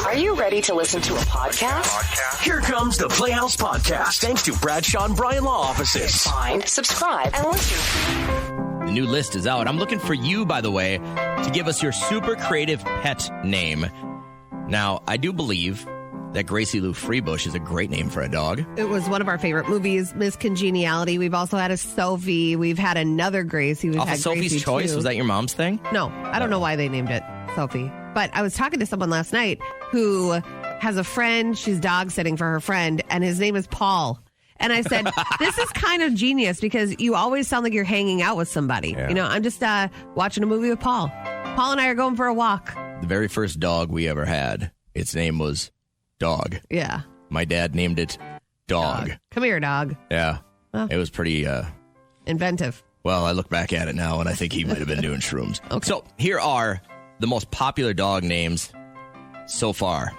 Are you ready to listen to a podcast? Here comes the Playhouse Podcast, thanks to Bradshaw and Bryan Law Offices. Find, subscribe, and listen. The new list is out. I'm looking for you, by the way, to give us your super creative pet name. Now, I do believe that Gracie Lou Freebush is a great name for a dog. It was one of our favorite movies, Miss Congeniality. We've also had a Sophie. We've had another Gracie. We've had Sophie's Gracie Choice? too. Was that your mom's thing? No, I don't know why they named it Sophie. But I was talking to someone last night who has a friend. She's dog sitting for her friend, and his name is Paul. And I said, this is kind of genius because you always sound like you're hanging out with somebody. Yeah. You know, I'm just watching a movie with Paul. Paul and I are going for a walk. The very first dog we ever had, its name was Dog. Yeah. My dad named it Dog. Come here, dog. Yeah. Oh. It was pretty... Inventive. Well, I look back at it now, and I think he might have been doing shrooms. Okay. So here are the most popular dog names so far.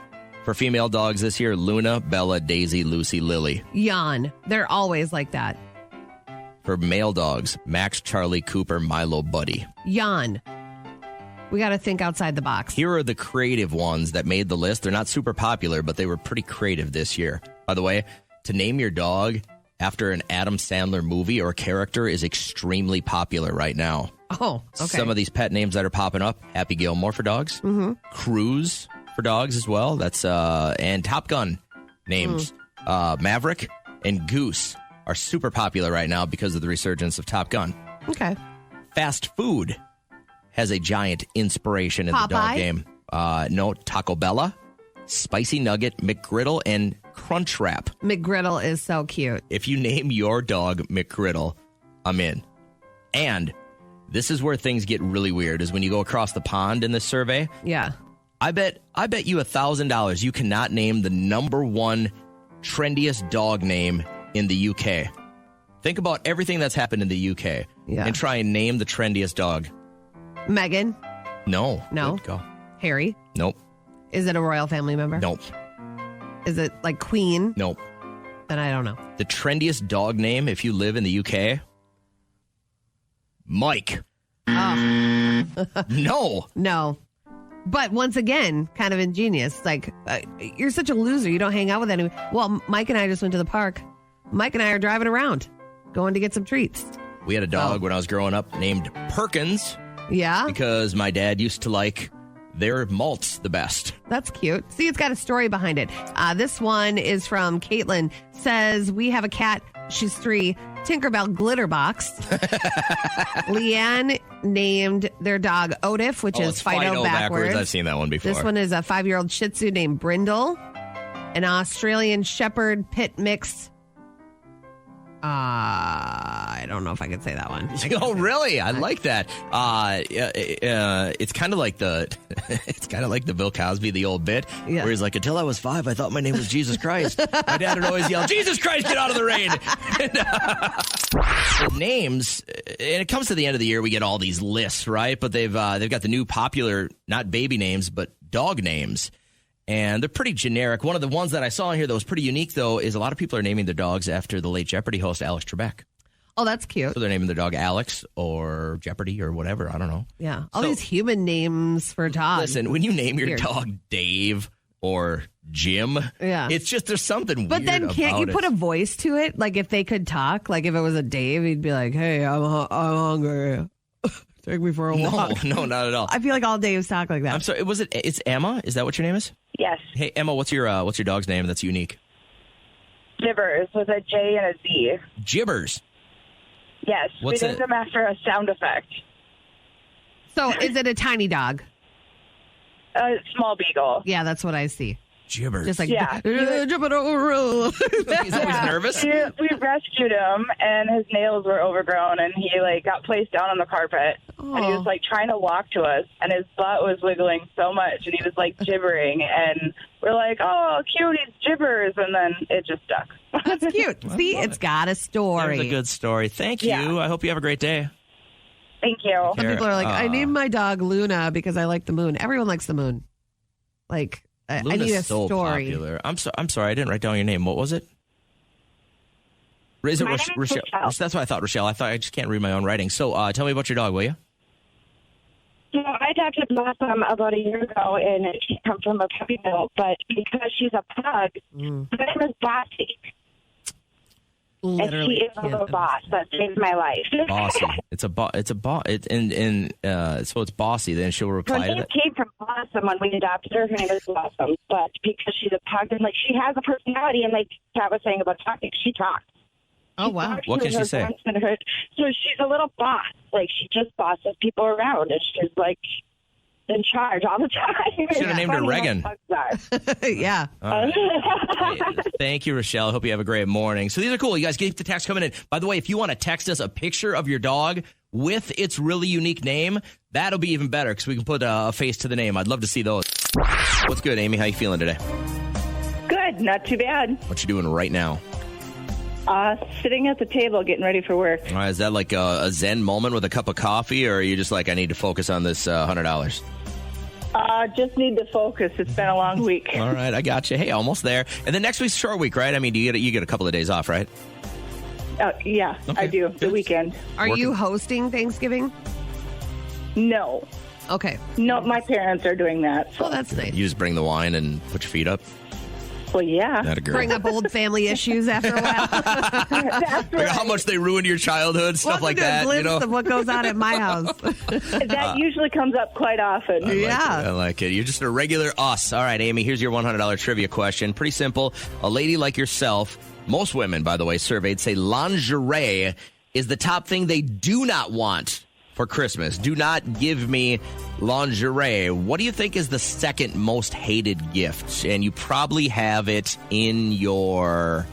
For female dogs this year, Luna, Bella, Daisy, Lucy, Lily. Yawn. They're always like that. For male dogs, Max, Charlie, Cooper, Milo, Buddy. Yawn. We got to think outside the box. Here are the creative ones that made the list. They're not super popular, but they were pretty creative this year. By the way, to name your dog after an Adam Sandler movie or character is extremely popular right now. Oh, okay. Some of these pet names that are popping up, Happy Gilmore for dogs, Cruise for dogs as well. That's and Top Gun names. Maverick and Goose are super popular right now because of the resurgence of Top Gun. Okay. Fast food has a giant inspiration in the dog game. No, Taco Bella, Spicy Nugget, McGriddle, and Crunchwrap. McGriddle is so cute. If you name your dog McGriddle, I'm in. And this is where things get really weird, is when you go across the pond in this survey. Yeah. I bet you $1,000 you cannot name the number one trendiest dog name in the UK. Think about everything that's happened in the UK and try and name the trendiest dog. Megan? No. No. Good go. Harry? Nope. Is it a royal family member? Nope. Is it like Queen? Nope. Then I don't know. The trendiest dog name, if you live in the UK, Mike. Oh. No. No. But once again, kind of ingenious. Like, you're such a loser. You don't hang out with anyone. Well, Mike and I just went to the park. Mike and I are driving around, going to get some treats. We had a dog when I was growing up named Perkins. Yeah? Because my dad used to like their malts the best. That's cute. See, it's got a story behind it. This one is from Caitlin. Says, we have a cat. She's 3. Tinkerbell Glitterbox. Leanne named their dog Otif, which is Fido backwards. I've seen that one before. This one is a 5-year-old Shih Tzu named Brindle. An Australian Shepherd Pit Mix. I don't know if I could say that one. Oh, really? I like that. It's kind of like the Bill Cosby, the old bit, where he's like, until I was 5, I thought my name was Jesus Christ. My dad would always yell, Jesus Christ, get out of the rain. Names, and it comes to the end of the year, we get all these lists, right? But they've got the new popular, not baby names, but dog names. And they're pretty generic. One of the ones that I saw in here that was pretty unique, though, is a lot of people are naming their dogs after the late Jeopardy host, Alex Trebek. Oh, that's cute. So they're naming their dog Alex or Jeopardy or whatever. I don't know. Yeah. All these human names for dogs. Listen, when you name your dog Dave or Jim, it's just there's something but weird then can't you put a voice to it? Like if they could talk, like if it was a Dave, he'd be like, hey, I'm hungry. Take me for a walk. No, not at all. I feel like all Daves talk like that. I'm sorry. It's Emma? Is that what your name is? Yes. Hey, Emma, what's your dog's name that's unique? Gibbers with a J and a Z. Gibbers? Yes. What's we named them after a sound effect. So is it a tiny dog? A small beagle. Yeah, that's what I see. Gibbers. Just like, He's always nervous. We rescued him, and his nails were overgrown, and he got placed down on the carpet, and he was trying to walk to us, and his butt was wiggling so much, and he was gibbering, and we're like, oh, cute, he's gibbers, and then it just stuck. That's cute. See, it's got a story. There's a good story. Thank you. Yeah. I hope you have a great day. Thank you. Some people are like, I named my dog Luna because I like the moon. Everyone likes the moon. I need a so story. Popular. I'm sorry, I didn't write down your name. What was it? Is it Rochelle? That's what I thought, Rochelle. I just can't read my own writing. So tell me about your dog, will you? My adopted Blossom about a year ago, and she comes from a puppy mill. But because she's a pug, her name is Bossy. And she Literally is a little boss that saved my life. Bossy. So it's bossy. Then she'll reply Her to name that. came from Blossom when we adopted her. Her name is Blossom. But because she's a pug, and like she has a personality, and like Kat was saying about talking, she talks. Oh, wow. What can she say? So she's a little boss. Like, she just bosses people around, and she's, like, in charge all the time. Should have named her Reagan. Yeah. Hey, thank you, Rochelle. I hope you have a great morning. So these are cool. You guys keep the text coming in. By the way, if you want to text us a picture of your dog with its really unique name, that'll be even better because we can put a face to the name. I'd love to see those. What's good, Amy? How you feeling today? Good, not too bad. What you doing right now? Sitting at the table getting ready for work. All right, is that like a Zen moment with a cup of coffee, or are you just like, I need to focus on this $100? Just need to focus. It's been a long week. All right, I got you. Hey, almost there. And then next week's short week, right? I mean, you get a couple of days off, right? Yeah, Okay, I do. good. The weekend. Are you hosting Thanksgiving? No. Okay. No, my parents are doing that. So. Oh, that's nice. You just bring the wine and put your feet up. Well, yeah. Not a girl. Bring up old family issues after a while. That's Like right. how much they ruined your childhood, stuff Welcome like to a that. glimpse You know, of what goes on at my house. That usually comes up quite often. I like it. You're just a regular us. All right, Amy, here's your $100 trivia question. Pretty simple. A lady like yourself, most women, by the way, surveyed say lingerie is the top thing they do not want for Christmas. Do not give me lingerie. What do you think is the second most hated gift? And you probably have it in your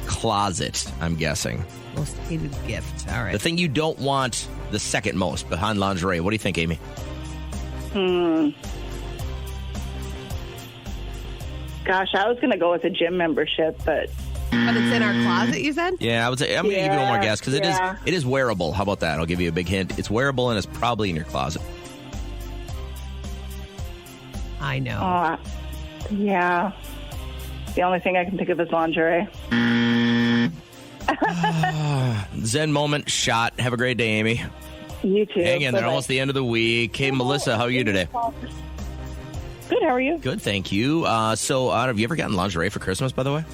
closet, I'm guessing. Most hated gift. All The right. thing you don't want the second most behind lingerie. What do you think, Amy? Gosh, I was going to go with a gym membership, but But it's in our closet, you said? Yeah, I would say I'm going to give you one more guess because Yeah. it is wearable. How about that? I'll give you a big hint. It's wearable and it's probably in your closet. I know. yeah. The only thing I can think of is lingerie. Zen moment shot. Have a great day, Amy. You too. Hang in there. Bye-bye. Almost the end of the week. Hey, Melissa, how are you today? Good, how are you? Good, thank you. So, have you ever gotten lingerie for Christmas, by the way?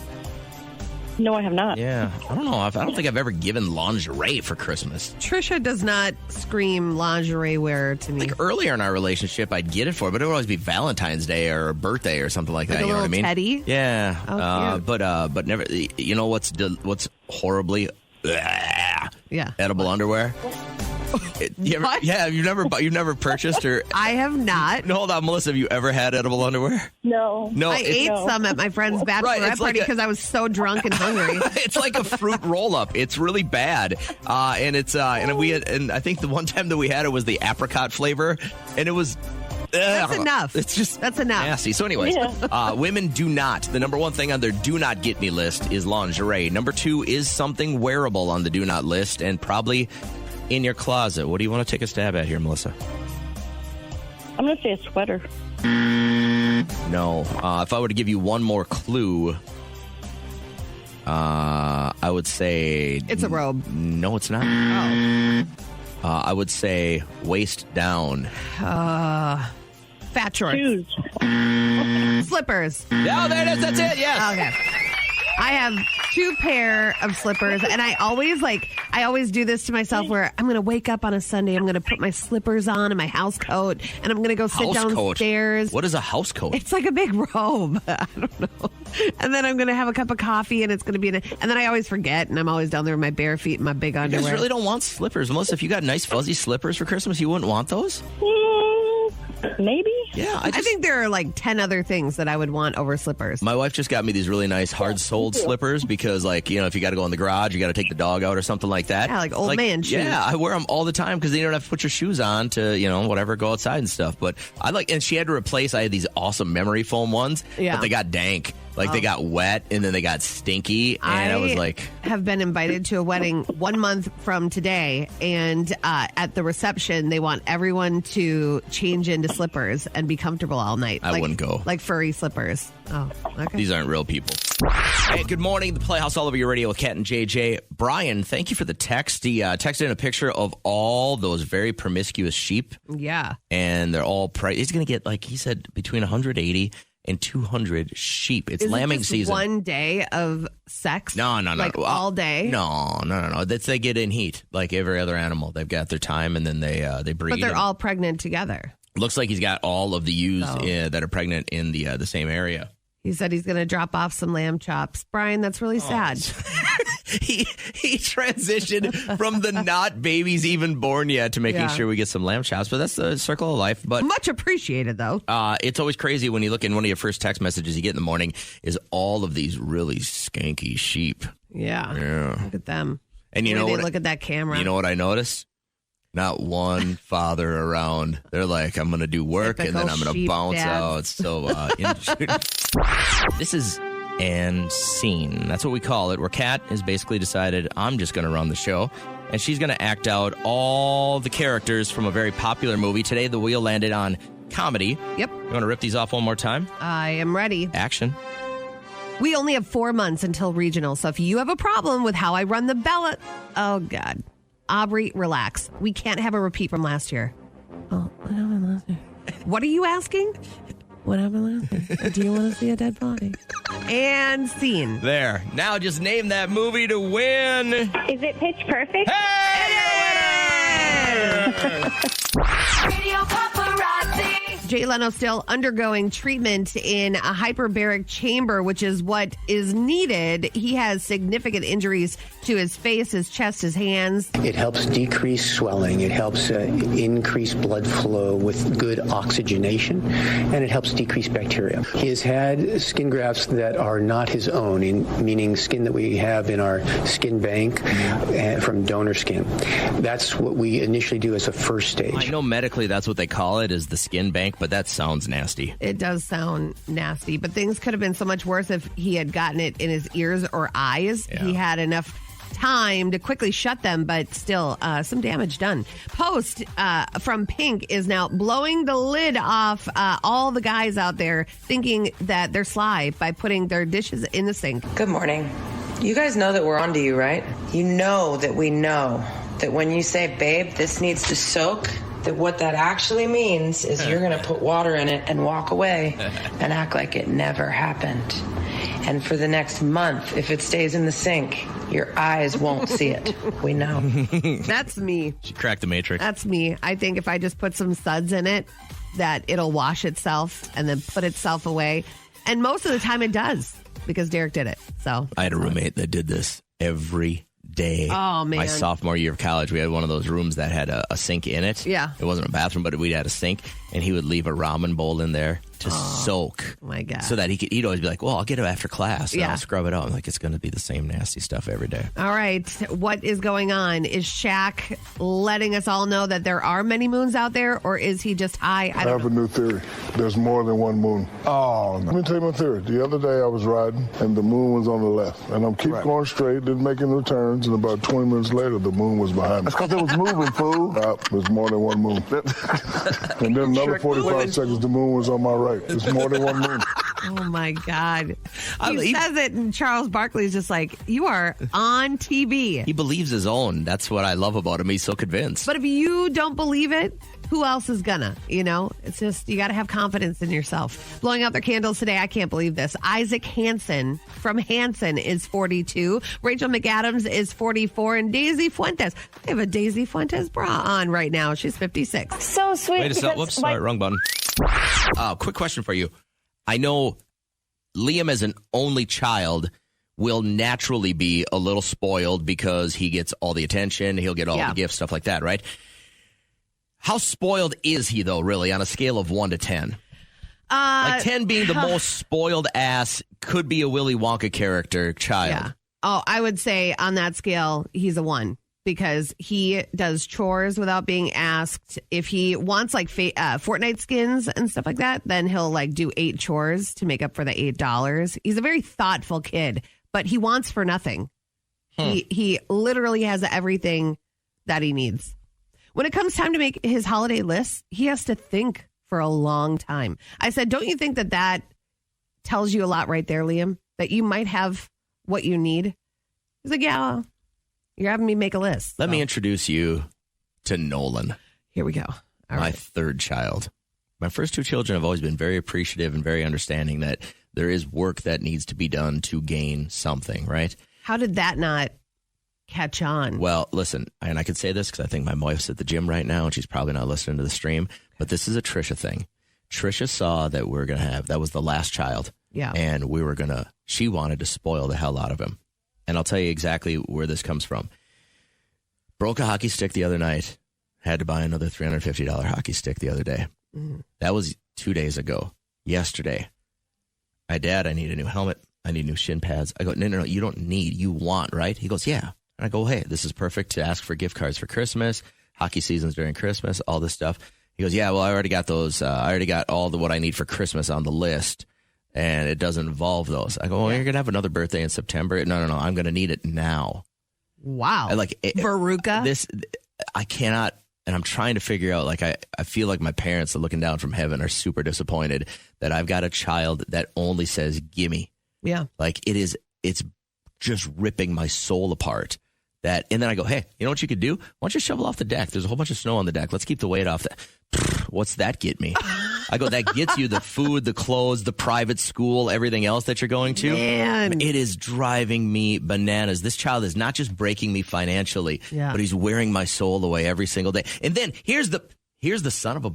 No, I have not. Yeah. I don't know. I don't think I've ever given lingerie for Christmas. Trisha does not scream lingerie wear to me. Like earlier in our relationship, I'd get it for, but it would always be Valentine's Day or a birthday or something like that. Like a You know what I little mean? teddy? Yeah. Oh, cute. But never. You know what's horribly Yeah. edible underwear? What? Yeah, you've never purchased or. I have not. No, hold on, Melissa. Have you ever had edible underwear? No. No, I ate some at my friend's bachelorette it's party like because I was so drunk and hungry. It's like a fruit roll up. It's really bad, and it's and I think the one time that we had it was the apricot flavor, and it was. That's enough. It's just That's enough. nasty. So, anyways, women do not. The number one thing on their do not get me list is lingerie. Number two is something wearable on the do not list, and probably in your closet. What do you want to take a stab at here, Melissa? I'm going to say a sweater. No. If I were to give you one more clue, I would say It's a robe. no, it's not. Oh. I would say waist down. Fat shorts. Shoes. Slippers. Oh, there it is. That's it. Yes. Okay. I have 2 pair of slippers, and I always do this to myself where I'm going to wake up on a Sunday, I'm going to put my slippers on and my house coat, and I'm going to go sit House coat. downstairs. What is a house coat? It's like a big robe. I don't know. And then I'm going to have a cup of coffee, and it's going to be and then I always forget, and I'm always down there with my bare feet and my big You underwear. guys really don't want slippers. Melissa, if you got nice fuzzy slippers for Christmas, you wouldn't want those? Maybe. Yeah. I think there are like 10 other things that I would want over slippers. My wife just got me these really nice hard-soled slippers because, like, if you got to go in the garage, you got to take the dog out or something like that. Yeah, like old man shoes. Yeah, I wear them all the time because then you don't have to put your shoes on to, whatever, go outside and stuff. But and she had to replace, I had these awesome memory foam ones, Yeah. but they got dank. Like they got wet and then they got stinky. And I was like, have been invited to a wedding 1 month from today. And at the reception, they want everyone to change into slippers and be comfortable all night. I wouldn't go. Like furry slippers. Oh, okay. These aren't real people. Hey, good morning. The Playhouse all over your radio with Kat and JJ. Brian, thank you for the text. He texted in a picture of all those very promiscuous sheep. Yeah. And they're all he's going to get, like he said, between 180 and 200 sheep. It's lambing season. 1 day of sex? No. Like all day? No. They get in heat like every other animal. They've got their time and then they breed. But they're all pregnant together. Looks like he's got all of the ewes that are pregnant in the same area. He said he's going to drop off some lamb chops. Brian, that's really sad. He transitioned from the not babies even born yet to making sure we get some lamb chops. But that's the circle of life. But much appreciated, though. It's always crazy when you look in one of your first text messages you get in the morning is all of these really skanky sheep. Yeah. Look at them. And you know what? Look at that camera. You know what I noticed? Not one father around. They're like, I'm going to do work and then I'm going to bounce out. So, this is and scene. That's what we call it, where Kat has basically decided I'm just going to run the show. And she's going to act out all the characters from a very popular movie. Today, the wheel landed on comedy. Yep. You want to rip these off one more time? I am ready. Action. We only have 4 months until regional. So if you have a problem with how I run the ballot, oh, God. Aubrey, relax. We can't have a repeat from last year. Oh, what happened last year? What are you asking? What happened last year? Do you want to see a dead body? And scene. There. Now just name that movie to win. Is it Pitch Perfect? Hey! Radio Paparazzi. Jay Leno still undergoing treatment in a hyperbaric chamber, which is what is needed. He has significant injuries to his face, his chest, his hands. It helps decrease swelling. It helps increase blood flow with good oxygenation, and it helps decrease bacteria. He has had skin grafts that are not his own, meaning skin that we have in our skin bank from donor skin. That's what we initially do as a first stage. I know medically that's what they call it, is the skin bank, but that sounds nasty. It does sound nasty, but things could have been so much worse if he had gotten it in his ears or eyes. Yeah. He had enough time to quickly shut them, but still some damage done. Post from Pink is now blowing the lid off all the guys out there thinking that they're sly by putting their dishes in the sink. Good morning. You guys know that we're on to you, right? You know that we know that when you say, babe, this needs to soak, that what that actually means is you're going to put water in it and walk away and act like it never happened. And for the next month, if it stays in the sink, your eyes won't see it. We know. That's me. She cracked the matrix. That's me. I think if I just put some suds in it, that it'll wash itself and then put itself away. And most of the time it does, because Derek did it. So I had a roommate that did this every day. Oh, man. My sophomore year of college, we had one of those rooms that had a sink in it. Yeah. It wasn't a bathroom, but we had a sink, and he would leave a ramen bowl in there to soak. Oh, my God. So that he'd always be like, well, I'll get it after class, and Yeah. I'll scrub it out. I'm like, it's going to be the same nasty stuff every day. All right. What is going on? Is Shaq letting us all know that there are many moons out there, or is he just high? I I don't have a know. new theory. There's more than one moon. Oh, let me tell you my theory. The other day I was riding and the moon was on the left. And I'm keep going straight, then making the turns, and about 20 minutes later the moon was behind me. That's because it was moving, fool. There's more than one moon. And then another 45 seconds the moon was on my right. There's more than one moon. Oh, my God. He- He says it, and Charles Barkley's just like, you are on TV. He believes his own. That's what I love about him. He's so convinced. But if you don't believe it, who else is gonna? You know, it's just, you got to have confidence in yourself. Blowing out their candles today. I can't believe this. Isaac Hansen from Hansen is 42. Rachel McAdams is 44. And Daisy Fuentes. I have a Daisy Fuentes bra on right now. She's 56. So sweet. Wait a second. because Whoops. Sorry, wrong button. Quick question for you. I know Liam, as an only child, will naturally be a little spoiled because he gets all the attention. He'll get all the gifts, stuff like that, right? How spoiled is he, though, really, on a scale of 1 to 10? Like 10 being the most spoiled ass, could be a Willy Wonka character child. Yeah. Oh, I would say on that scale, he's a 1. because he does chores without being asked. If he wants like Fortnite skins and stuff like that, then he'll like do 8 chores to make up for the $8. He's a very thoughtful kid, but he wants for nothing. He literally has everything that he needs. When it comes time to make his holiday list, he has to think for a long time. I said, don't you think that tells you a lot right there, Liam? That you might have what you need? He's like, yeah, well, you're having me make a list. Let me introduce you to Nolan. Here we go. My third child. My first 2 children have always been very appreciative and very understanding that there is work that needs to be done to gain something, right? How did that not catch on? Well, listen, and I can say this because I think my wife's at the gym right now and she's probably not listening to the stream, but this is a Trisha thing. Trisha saw that we're going to have, that was the last child. Yeah. And she wanted to spoil the hell out of him. And I'll tell you exactly where this comes from. Broke a hockey stick the other night. Had to buy another $350 hockey stick the other day. Mm-hmm. That was 2 days ago. Yesterday, my dad, I need a new helmet. I need new shin pads. I go, no, you don't need, you want, right? He goes, yeah. And I go, hey, this is perfect to ask for gift cards for Christmas, hockey seasons during Christmas, all this stuff. He goes, yeah, well, I already got those. I already got all what I need for Christmas on the list, and it doesn't involve those. I go, well, you're going to have another birthday in September. No, I'm going to need it now. Wow. Veruca? I cannot, and I'm trying to figure out, like, I feel like my parents are looking down from heaven are super disappointed that I've got a child that only says, gimme. Yeah. Like, it's just ripping my soul apart. And then I go, hey, you know what you could do? Why don't you shovel off the deck? There's a whole bunch of snow on the deck. Let's keep the weight off that. What's that get me? I go, that gets you the food, the clothes, the private school, everything else that you're going to. Man. It is driving me bananas. This child is not just breaking me financially, but he's wearing my soul away every single day. And then here's the son of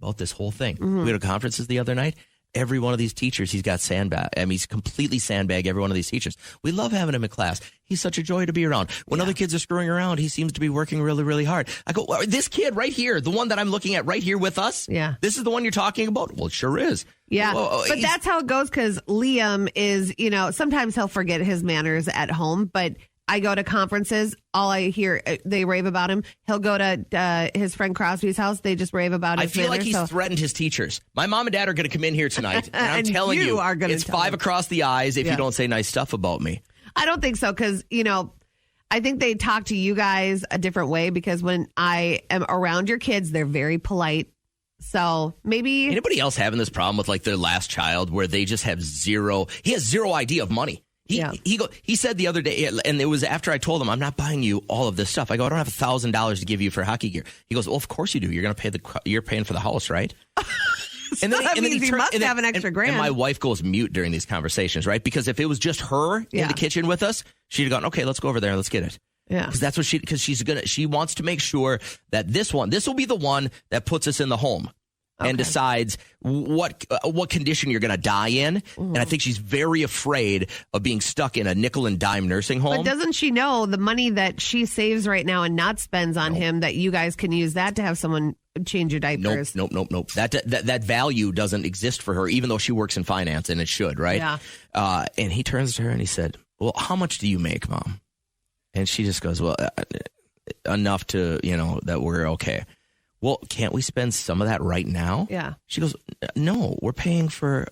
about this whole thing. Mm-hmm. We had conferences the other night. Every one of these teachers, he's got sandbag. I mean, he's completely sandbag every one of these teachers. We love having him in class. He's such a joy to be around. When other kids are screwing around, he seems to be working really, really hard. I go, well, this kid right here, the one that I'm looking at right here with us, this is the one you're talking about? Well, it sure is. Yeah, but that's how it goes because Liam is, sometimes he'll forget his manners at home, but I go to conferences, all I hear, they rave about him. He'll go to his friend Crosby's house. They just rave about his I feel like he's threatened his teachers. My mom and dad are going to come in here tonight, and I'm telling you, it's 5 across the eyes if you don't say nice stuff about me. I don't think so because, I think they talk to you guys a different way because when I am around your kids, they're very polite. So maybe... Anybody else having this problem with like their last child where they just have he has zero idea of money? He said the other day, and it was after I told him, I'm not buying you all of this stuff. I go, I don't have $1,000 to give you for hockey gear. He goes, well, of course you do. You're going to pay you're paying for the house, right? And then he must have an extra grand. And my wife goes mute during these conversations, right? Because if it was just her in the kitchen with us, she'd have gone, okay, let's go over there and let's get it. Yeah. Because that's what she wants to make sure that this will be the one that puts us in the home. And decides what condition you're going to die in. Mm-hmm. And I think she's very afraid of being stuck in a nickel and dime nursing home. But doesn't she know the money that she saves right now and not spends on him, that you guys can use that to have someone change your diapers? Nope. That value doesn't exist for her, even though she works in finance, and it should, right? Yeah. And he turns to her and he said, well, how much do you make, Mom? And she just goes, well, enough to, that we're okay. Well, can't we spend some of that right now? Yeah. She goes, no, we're paying for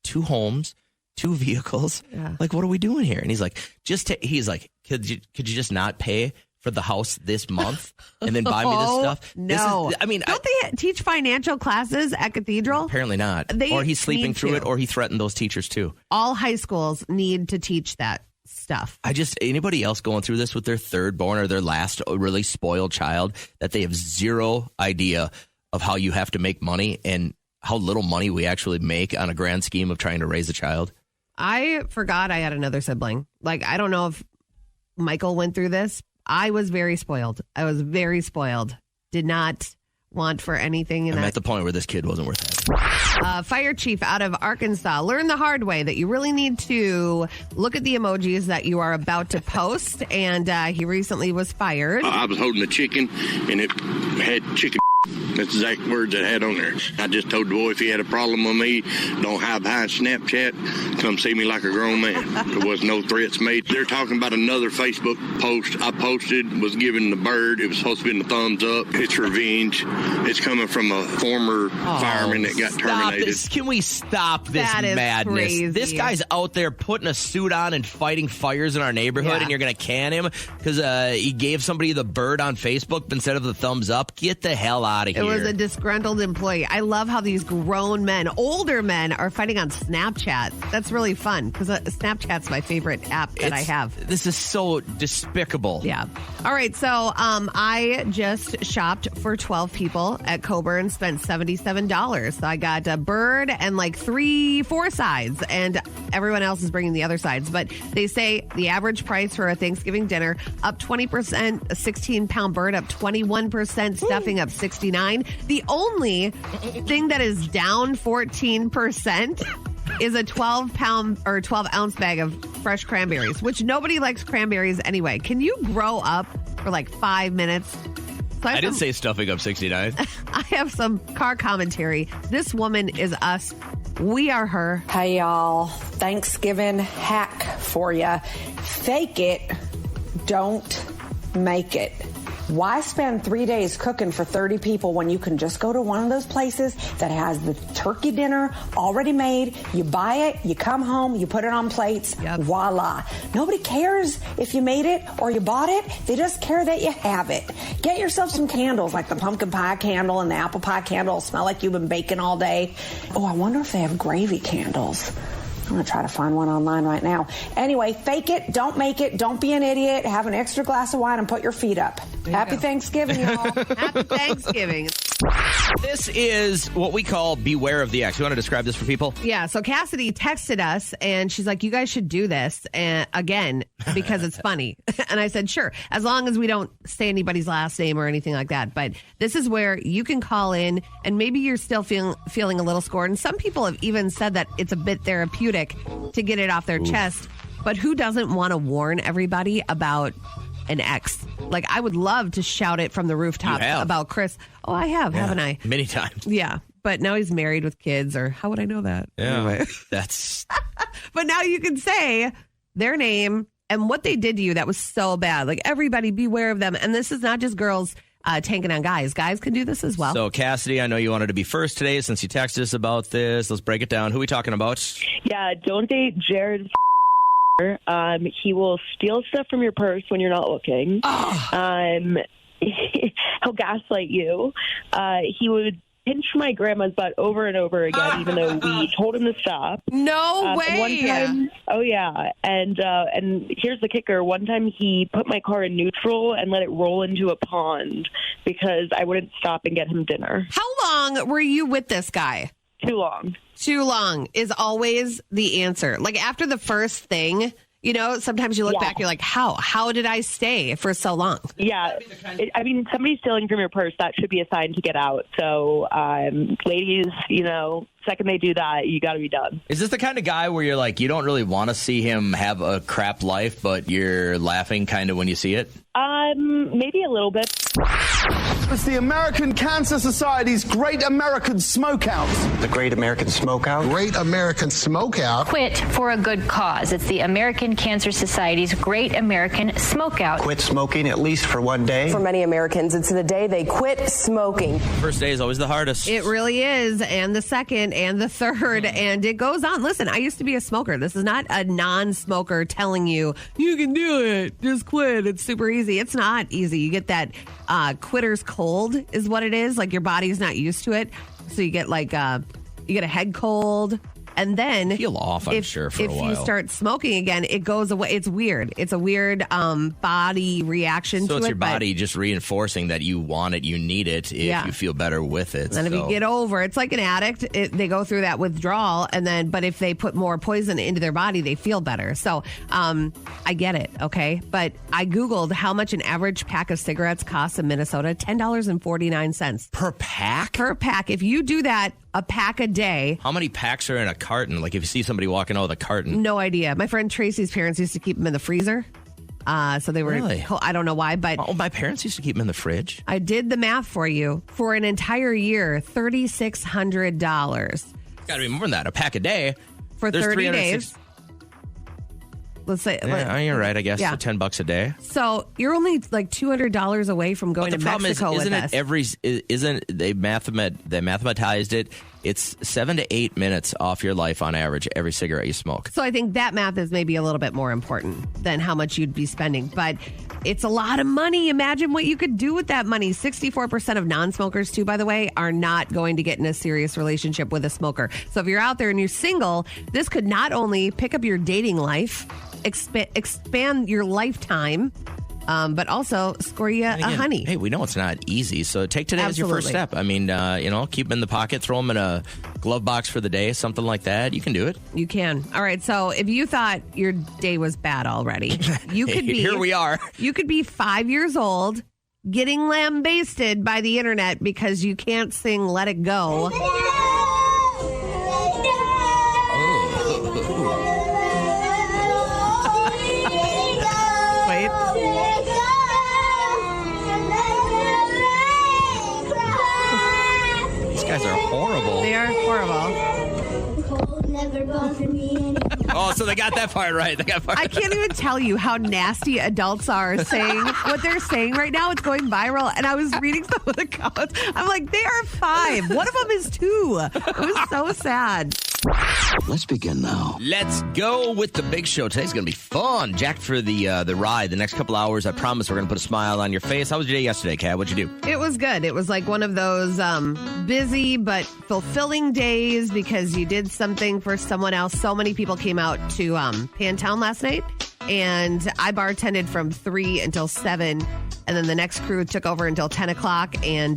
2 homes, 2 vehicles. Yeah. Like, what are we doing here? And he's like, could you just not pay for the house this month and then buy me this stuff? No. Don't they teach financial classes at Cathedral? Apparently not. Or he's sleeping through it, or he threatened those teachers too. All high schools need to teach that stuff. Anybody else going through this with their third born or their last really spoiled child, that they have zero idea of how you have to make money and how little money we actually make on a grand scheme of trying to raise a child? I forgot I had another sibling. Like, I don't know if Michael went through this. I was very spoiled. Did not want for anything. I'm at the point where this kid wasn't worth having. Fire chief out of Arkansas learned the hard way that you really need to look at the emojis that you are about to post, and he recently was fired. I was holding a chicken, and it had chicken That's the exact words I had on there. I just told the boy if he had a problem with me, don't hide behind Snapchat, come see me like a grown man. There was no threats made. They're talking about another Facebook post I posted, was giving the bird. It was supposed to be in the thumbs up. It's revenge. It's coming from a former fireman that got terminated. Can we stop this That is madness? crazy. This guy's out there putting a suit on and fighting fires in our neighborhood, and you're going to can him because he gave somebody the bird on Facebook instead of the thumbs up? Get the hell out of here. It was a disgruntled employee. I love how these grown men, older men, are fighting on Snapchat. That's really fun because Snapchat's my favorite app that I have. This is so despicable. Yeah. All right. So I just shopped for 12 people at Coburn, spent $77. So I got a bird and like 3-4 sides, and everyone else is bringing the other sides. But they say the average price for a Thanksgiving dinner up 20%, a 16-pound bird up 21%, stuffing up 69%. The only thing that is down 14% is a 12-pound or 12-ounce bag of fresh cranberries, which nobody likes cranberries anyway. Can you grow up for like 5 minutes? So I didn't say stuffing up 69. I have some car commentary. This woman is us. We are her. Hey, y'all. Thanksgiving hack for you. Fake it. Don't make it. Why spend 3 days cooking for 30 people when you can just go to one of those places that has the turkey dinner already made? You buy it, you come home, you put it on plates, voila. Nobody cares if you made it or you bought it. They just care that you have it. Get yourself some candles like the pumpkin pie candle and the apple pie candle. It'll smell like you've been baking all day. Oh, I wonder if they have gravy candles. I'm going to try to find one online right now. Anyway, fake it. Don't make it. Don't be an idiot. Have an extra glass of wine and put your feet up. Happy Thanksgiving, y'all. Happy Thanksgiving. This is what we call beware of the ex. You want to describe this for people? Yeah, so Cassidy texted us, and she's like, you guys should do this again because it's funny. And I said, sure, as long as we don't say anybody's last name or anything like that. But this is where you can call in, and maybe you're still feeling a little scorned. And some people have even said that it's a bit therapeutic to get it off their chest. But who doesn't want to warn everybody about an ex? Like, I would love to shout it from the rooftops about Chris. Oh, I have, haven't I? Many times. Yeah. But now he's married with kids, or how would I know that? Yeah. Anyway. That's. But now you can say their name and what they did to you that was so bad. Like, everybody beware of them. And this is not just girls tanking on guys. Guys can do this as well. So, Cassidy, I know you wanted to be first today since you texted us about this. Let's break it down. Who are we talking about? Yeah, don't date Jared. He will steal stuff from your purse when you're not looking. He'll gaslight you. He would pinch my grandma's butt over and over again, even though we told him to stop. No way. One time, oh yeah, and here's the kicker. One time he put my car in neutral and let it roll into a pond because I wouldn't stop and get him dinner. How long were you with this guy? Too long. Too long is always the answer. Like, after the first thing, you know, sometimes you look back, you're like, how did I stay for so long? Yeah. I mean, somebody stealing from your purse, that should be a sign to get out. So, ladies, you know, second they do that, you got to be done. Is this the kind of guy where you're like, you don't really want to see him have a crap life, but you're laughing kind of when you see it? Maybe a little bit. It's the American Cancer Society's Great American Smokeout. The Great American Smokeout? Great American Smokeout. Quit for a good cause. It's the American Cancer Society's Great American Smokeout. Quit smoking at least for one day. For many Americans, it's the day they quit smoking. First day is always the hardest. It really is. And the second and the third. And it goes on. Listen, I used to be a smoker. This is not a non-smoker telling you, you can do it. Just quit. It's super easy. It's not easy. You get that quitter's cold is what it is. Like, your body's not used to it. So you get like, you get a head cold. And then feel off, I'm sure, for a while. If you start smoking again, it goes away. It's weird. It's a weird body reaction to it. So it's your body just reinforcing that you want it, you need it, if you feel better with it. And then if you get over, it's like an addict. They go through that withdrawal, but if they put more poison into their body, they feel better. So I get it, okay? But I Googled how much an average pack of cigarettes costs in Minnesota. $10.49. Per pack? Per pack. If you do that, a pack a day. How many packs are in a carton? Like, if you see somebody walking out with a carton. No idea. My friend Tracy's parents used to keep them in the freezer. So they were, Really? I don't know why, but Oh, my parents used to keep them in the fridge. I did the math for you. For an entire year, $3,600 Got to be more than that. A pack a day. for There's 30 306 days. Let's say, Yeah, you're right, I guess. Yeah. So $10 a day. so you're only like $200 away from going But the to problem Mexico is, with isn't us. they mathematized it? It's 7 to 8 minutes off your life on average every cigarette you smoke. So I think that math is maybe a little bit more important than how much you'd be spending. But it's a lot of money. Imagine what you could do with that money. 64% of non-smokers, too, by the way, are not going to get in a serious relationship with a smoker. So if you're out there and you're single, this could not only pick up your dating life, expand your lifetime, but also score you a honey. Hey, we know it's not easy, so take today as your first Absolutely. step. I mean, keep them in the pocket, throw them in a glove box for the day, something like that. You can do it. You can. All right. So if you thought your day was bad already, you could be. Here we are. You could be 5 years old, getting lambasted by the internet because you can't sing "Let It Go." Wait. These guys are horrible. They are horrible. Oh, so they got that part right. I can't even tell you how nasty adults are saying what they're saying right now. It's going viral. And I was reading some of the comments. I'm like, they are 5. One of them is 2. It was so sad. Let's begin now. Let's go with the big show. Today's going to be fun. Jacked for the ride. The next couple hours, I promise we're going to put a smile on your face. How was your day yesterday, Kat? What'd you do? It was good. It was like one of those busy but fulfilling days because you did something for someone else. So many people came out to Pantown last night, and I bartended from 3 until 7, and then the next crew took over until 10 o'clock and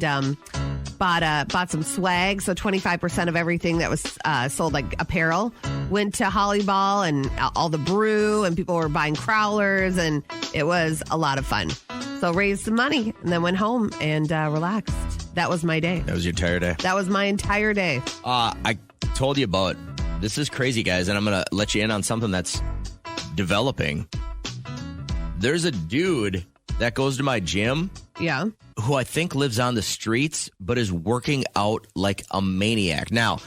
bought some swag. So 25% of everything that was sold, like apparel, went to Holly Ball and all the brew, and people were buying crowlers, and it was a lot of fun. So raised some money and then went home and relaxed. That was my day. That was your entire day? That was my entire day. I told you about, this is crazy, guys, and I'm going to let you in on something that's developing. There's a dude that goes to my gym. Yeah. Who I think lives on the streets, but is working out like a maniac. Now,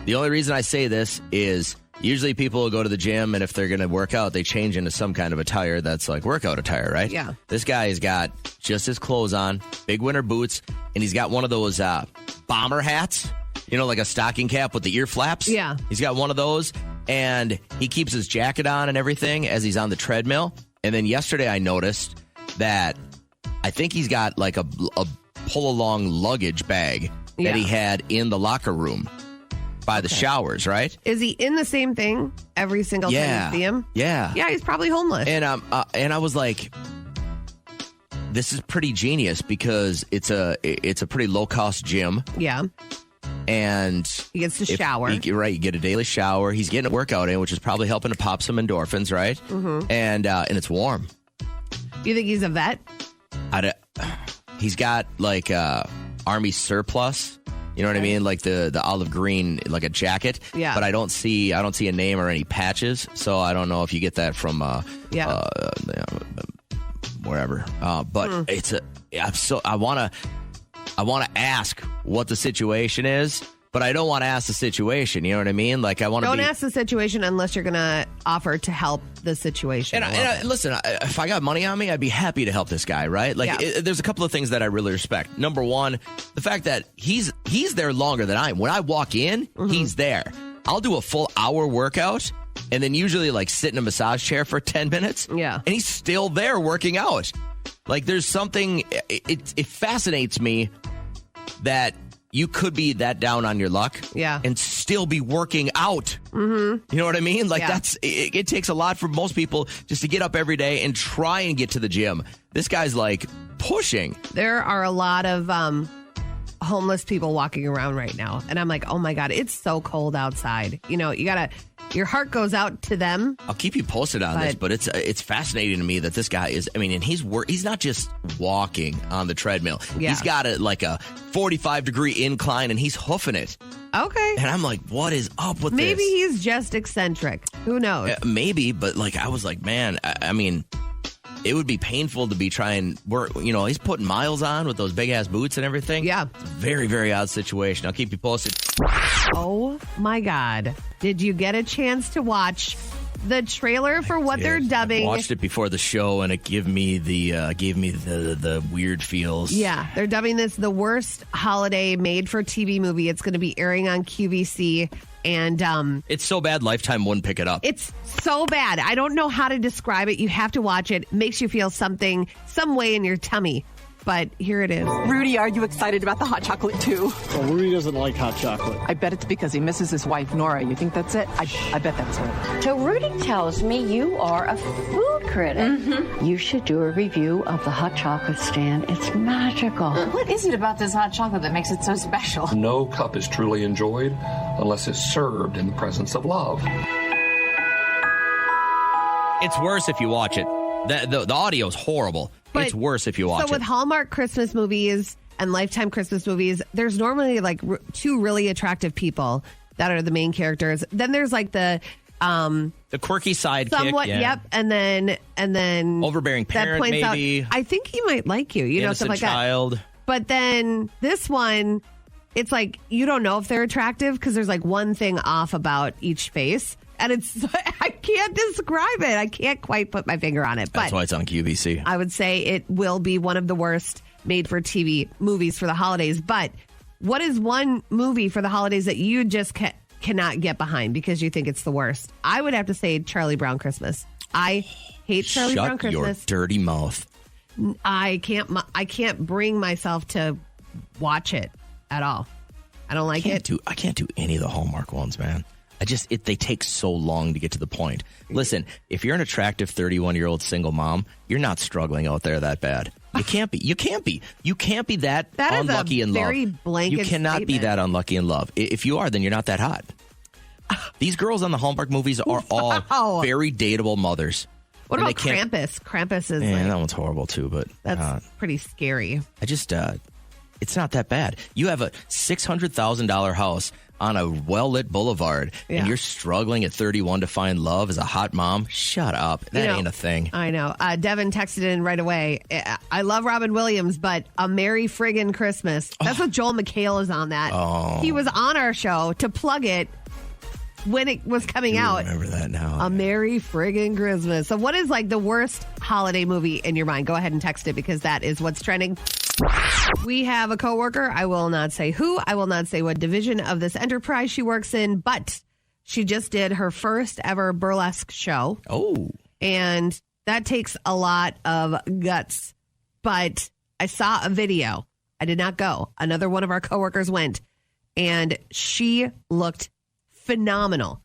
the only reason I say this is usually people will go to the gym, and if they're going to work out, they change into some kind of attire that's like workout attire, right? Yeah. This guy has got just his clothes on, big winter boots, and he's got one of those bomber hats, like a stocking cap with the ear flaps. Yeah. He's got one of those, and he keeps his jacket on and everything as he's on the treadmill. And then yesterday I noticed that I think he's got like a pull-along luggage bag that he had in the locker room by the showers, right? Is he in the same thing every single time you see him? Yeah. Yeah, he's probably homeless. And I was like, this is pretty genius because it's a pretty low-cost gym. Yeah. And he gets to shower. Right, you get a daily shower. He's getting a workout in, which is probably helping to pop some endorphins, right? Mm-hmm. And it's warm. You think he's a vet? He's got like Army surplus. You know what I mean? Like the olive green, like a jacket. Yeah. But I don't see a name or any patches, so I don't know if you get that from wherever. But I want to ask what the situation is, but I don't want to ask the situation. You know what I mean? Like I want to don't ask the situation unless you're going to offer to help the situation. And listen, if I got money on me, I'd be happy to help this guy, right? Like there's a couple of things that I really respect. Number one, the fact that he's there longer than I am. When I walk in, he's there. I'll do a full hour workout and then usually like sit in a massage chair for 10 minutes. Yeah. And he's still there working out. Like there's something, it fascinates me that you could be that down on your luck and still be working out. Mm-hmm. You know what I mean? Like it takes a lot for most people just to get up every day and try and get to the gym. This guy's like pushing. There are a lot of homeless people walking around right now. And I'm like, oh my God, it's so cold outside. Your heart goes out to them. I'll keep you posted on this, but it's fascinating to me that this guy is, and he's not just walking on the treadmill. Yeah. He's got a 45-degree incline and he's hoofing it. Okay. And I'm like, what is up with Maybe this? he's just eccentric. Who knows? Maybe, but I was like, man, it would be painful to be trying work. He's putting miles on with those big ass boots and everything. Yeah. It's a very, very odd situation. I'll keep you posted. Oh my God. Did you get a chance to watch the trailer for what they're dubbing? I watched it before the show, and it gave me the weird feels. Yeah, they're dubbing this the worst holiday made-for-TV movie. It's going to be airing on QVC, and it's so bad Lifetime wouldn't pick it up. It's so bad. I don't know how to describe it. You have to watch it. It makes you feel some way in your tummy. But here it is. Rudy, are you excited about the hot chocolate too? Well, Rudy doesn't like hot chocolate. I bet it's because he misses his wife, Nora. You think that's it? I bet that's it. So Rudy tells me you are a food critic. Mm-hmm. You should do a review of the hot chocolate stand. It's magical. What is it about this hot chocolate that makes it so special? No cup is truly enjoyed unless it's served in the presence of love. It's worse if you watch it. The audio is horrible. But it's worse if you watch it. So with Hallmark Christmas movies and Lifetime Christmas movies, there's normally like two really attractive people that are the main characters. Then there's like the quirky sidekick. Somewhat, yeah. Yep. And then overbearing parent, maybe. Out, I think he might like you. Innocent stuff like child. That. But then this one, it's like you don't know if they're attractive because there's like one thing off about each face. And I can't describe it. I can't quite put my finger on it. But that's why it's on QVC. I would say it will be one of the worst made-for-TV movies for the holidays. But what is one movie for the holidays that you just cannot get behind because you think it's the worst? I would have to say Charlie Brown Christmas. I hate Charlie Brown Christmas. Shut your dirty mouth. I can't bring myself to watch it at all. I don't like it. I can't do any of the Hallmark ones, man. They take so long to get to the point. Listen, if you're an attractive 31-year-old single mom, you're not struggling out there that bad. You can't be. You can't be that unlucky in love. Very blanket You cannot statement. be that unlucky in love. If you are, then you're not that hot. These girls on the Hallmark movies are all very dateable mothers. What about Krampus? Krampus is that one's horrible too, but that's pretty scary. It's not that bad. You have a $600,000 house on a well-lit boulevard, and you're struggling at 31 to find love as a hot mom? Shut up. That ain't a thing. I know. Devin texted in right away. I love Robin Williams, but A Merry Friggin' Christmas. That's what Joel McHale is on that. Oh. He was on our show to plug it when it was coming out. Remember that now. A Merry Friggin' Christmas. So what is like the worst holiday movie in your mind? Go ahead and text it because that is what's trending. We have a coworker. I will not say who. I will not say what division of this enterprise she works in, but she just did her first ever burlesque show. Oh. And that takes a lot of guts. But I saw a video. I did not go. Another one of our coworkers went, and she looked phenomenal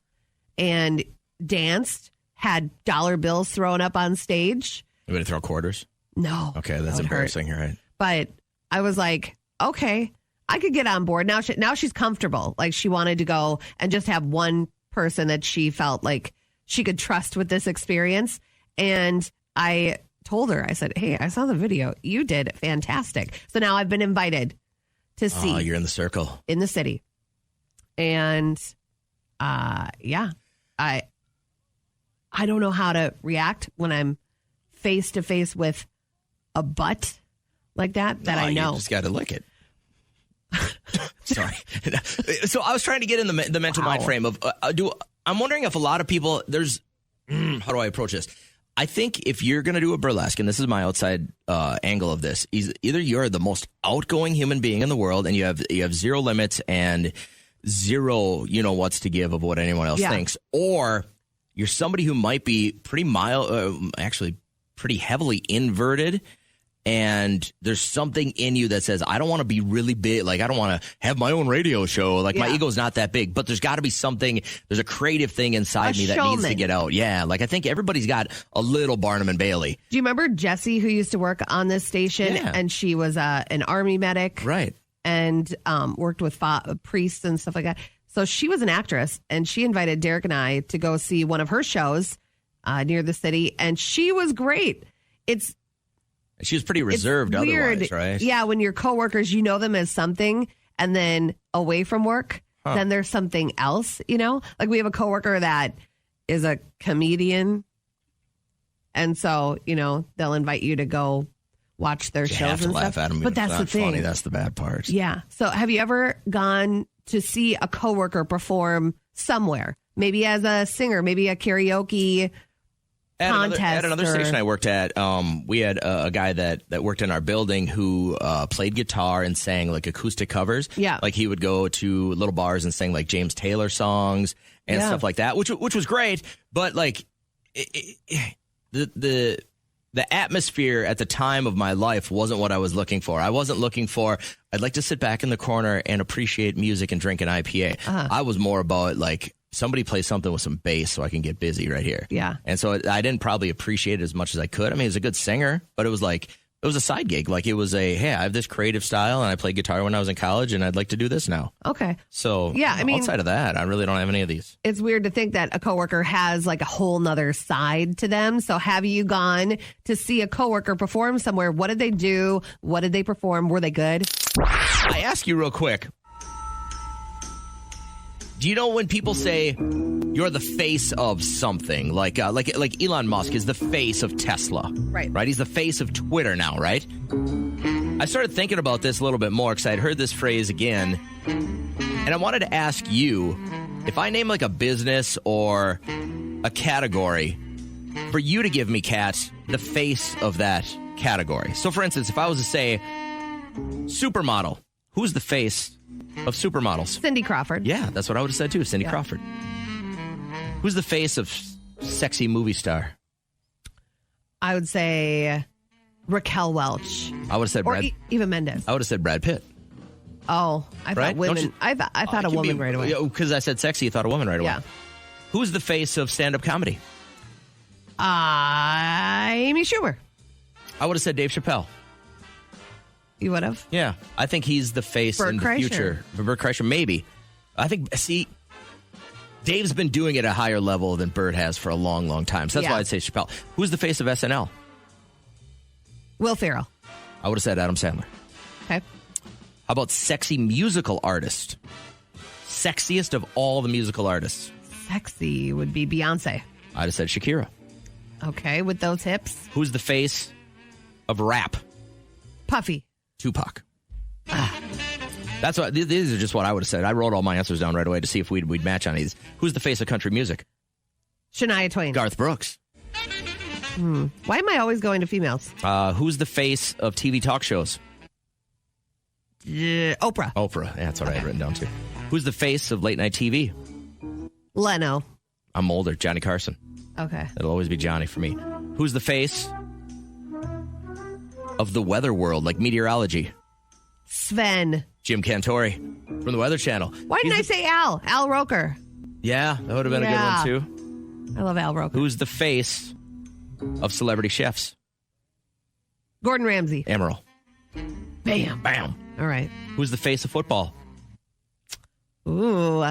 and danced, had dollar bills thrown up on stage. You going to throw quarters? No. Okay, that's embarrassing, right? But I was like, okay, I could get on board. Now she's comfortable. Like she wanted to go and just have one person that she felt like she could trust with this experience. And I told her, I said, hey, I saw the video. You did fantastic. So now I've been invited to see. Oh, you're in the circle. In the city. And I don't know how to react when I'm face to face with a butt like that I know. You just got to lick it. Sorry. So I was trying to get in the mental mind frame of I'm wondering if a lot of people how do I approach this? I think if you're going to do a burlesque, and this is my outside angle of this, either you're the most outgoing human being in the world and you have zero limits and zero, what's to give of what anyone else thinks, or you're somebody who might be pretty mild, actually pretty heavily inverted. And there's something in you that says, I don't want to be really big. Like, I don't want to have my own radio show. Like, my ego's not that big. But there's got to be something. There's a creative thing inside me that needs to get out. Yeah. Like, I think everybody's got a little Barnum and Bailey. Do you remember Jessie, who used to work on this station? Yeah. And she was an Army medic. Right. And worked with priests and stuff like that. So she was an actress. And she invited Derek and I to go see one of her shows near the city. And she was great. She was pretty reserved otherwise, right? Yeah, when your coworkers, you know them as something, and then away from work, then there's something else, Like we have a coworker that is a comedian, And so, they'll invite you to go watch their You shows have to and laugh stuff. at them. But that's the thing. Funny. That's the bad part. Yeah. So have you ever gone to see a coworker perform somewhere? Maybe as a singer, maybe a karaoke contest. At another station I worked at, we had a guy that worked in our building who played guitar and sang like acoustic covers. Yeah. Like he would go to little bars and sing like James Taylor songs and stuff like that, which was great. But like the atmosphere at the time of my life wasn't what I was looking for. I wasn't looking for, I'd like to sit back in the corner and appreciate music and drink an IPA. I was more about like, somebody play something with some bass so I can get busy right here. Yeah. And so I didn't probably appreciate it as much as I could. I mean, he was a good singer, but it was a side gig. Like it was hey, I have this creative style and I played guitar when I was in college and I'd like to do this now. Okay. So yeah, I mean, outside of that, I really don't have any of these. It's weird to think that a coworker has like a whole nother side to them. So have you gone to see a coworker perform somewhere? What did they do? What did they perform? Were they good? I ask you real quick. Do you know when people say you're the face of something, like Elon Musk is the face of Tesla, right? He's the face of Twitter now, right? I started thinking about this a little bit more because I'd heard this phrase again, and I wanted to ask you if I name like a business or a category, for you to give me, Kat, the face of that category. So, for instance, if I was to say supermodel, who's the face of supermodels? Cindy Crawford. Yeah, that's what I would have said too, Cindy Crawford. Who's the face of sexy movie star? I would say Raquel Welch. I would have said or Eva Mendes. I would have said Brad Pitt. Oh, I thought women. I thought a woman right away. Because I said sexy, you thought a woman right away. Yeah. Who's the face of stand-up comedy? Amy Schumer. I would have said Dave Chappelle. You would have? Yeah. I think he's the face Bert in the Kreischer. future. Bert Kreischer, maybe. I think, Dave's been doing it at a higher level than Bert has for a long, long time. So that's why I'd say Chappelle. Who's the face of SNL? Will Ferrell. I would have said Adam Sandler. Okay. How about sexy musical artist? Sexiest of all the musical artists. Sexy would be Beyonce. I'd have said Shakira. Okay, with those hips. Who's the face of rap? Puffy. Tupac. That's what these are just what I would have said. I wrote all my answers down right away to see if we'd match on these. Who's the face of country music? Shania Twain. Garth Brooks. Why am I always going to females? Who's the face of TV talk shows? Oprah. Oprah. Yeah, that's what I had written down too. Who's the face of late night TV? Leno. I'm older. Johnny Carson. Okay. It'll always be Johnny for me. Who's the face of the weather world, like meteorology? Sven. Jim Cantori from the Weather Channel. Why didn't I say Al? Al Roker. Yeah, that would have been a good one too. I love Al Roker. Who's the face of celebrity chefs? Gordon Ramsay. Emerald. Bam. Bam. All right. Who's the face of football? Ooh.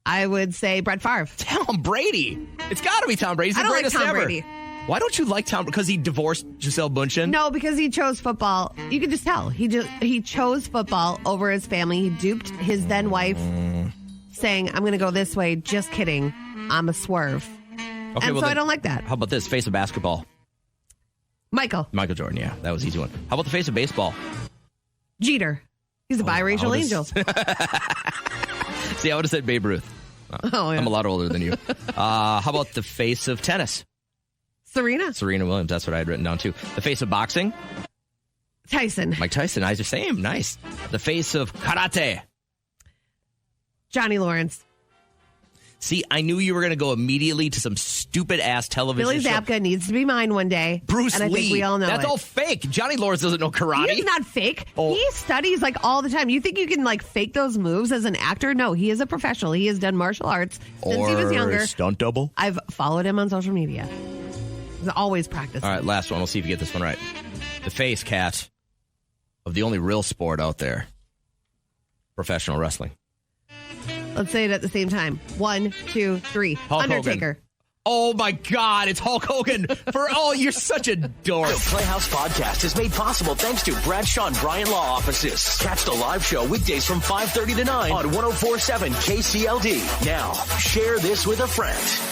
I would say Brett Favre. Tom Brady. It's got to be Tom Brady. He's the greatest Tom ever. Brady. Why don't you like Tom? Because he divorced Gisele Bündchen? No, because he chose football. You can just tell. He chose football over his family. He duped his then wife, saying, I'm going to go this way. Just kidding. I'm a swerve. Okay, and so I don't like that. How about this? Face of basketball. Michael Jordan, yeah. That was an easy one. How about the face of baseball? Jeter. He's a biracial angel. See, I would have said Babe Ruth. Oh, yeah. I'm a lot older than you. How about the face of tennis? Serena Williams. That's what I had written down, too. The face of boxing? Tyson. Mike Tyson. Eyes are same. Nice. The face of karate? Johnny Lawrence. See, I knew you were going to go immediately to some stupid-ass television Billy show. Zabka needs to be mine one day. Bruce and I Lee. think we all know That's it. all fake. Johnny Lawrence doesn't know karate. He's not fake. Oh. He studies like all the time. You think you can like fake those moves as an actor? No, he is a professional. He has done martial arts since he was younger. Stunt double. I've followed him on social media. He's always practicing. All right, last one. We'll see if you get this one right. The face, Kat, of the only real sport out there, professional wrestling. Let's say it at the same time. 1, 2, 3. Hulk Undertaker. Hogan. Oh, my God. It's Hulk Hogan. You're such a dork. The Playhouse Podcast is made possible thanks to Bradshaw and Bryan Law Offices. Catch the live show weekdays from 5:30 to 9 on 104.7 KCLD. Now, share this with a friend.